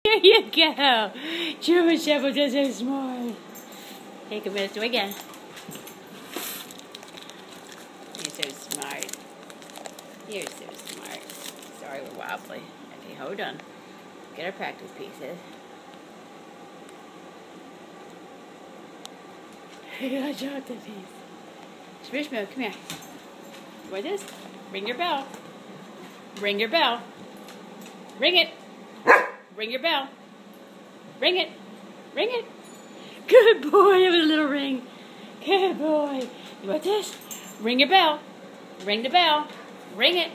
Here you go. Truman Shovel does so smart. Take a minute, do it again. You're so smart. You're so smart. Sorry, we're wobbly. Okay, hold on. Get our practice pieces. I dropped the piece. Squishmallow, come here. What is this? Ring your bell. Ring your bell. Ring it. Ring your bell. Ring it. Ring it. Good boy. Have a little ring. Good boy. You want this? Ring your bell. Ring the bell. Ring it.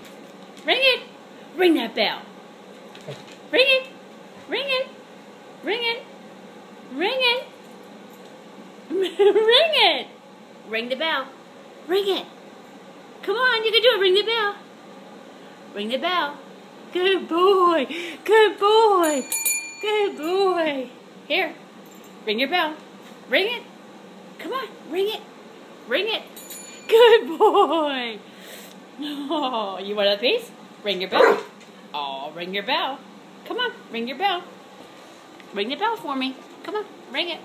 Ring it. Ring that bell. Ring it. Ring it. Ring it. Ring it. Ring it. Ring the bell. Ring it. Come on, you can do it. Ring the bell. Ring the bell. Good boy. Good boy. Good boy. Here. Ring your bell. Ring it. Come on. Ring it. Ring it. Good boy. Oh, you want a piece? Ring your bell. Oh, ring your bell. Come on. Ring your bell. Ring the bell for me. Come on. Ring it.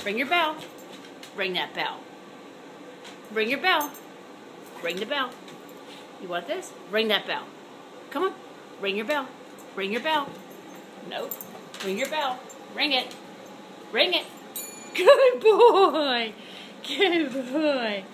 Ring your bell. Ring that bell. Ring your bell. Ring the bell. You want this? Ring that bell. Come on. Ring your bell. Ring your bell. Nope. Ring your bell. Ring it. Ring it. Good boy. Good boy.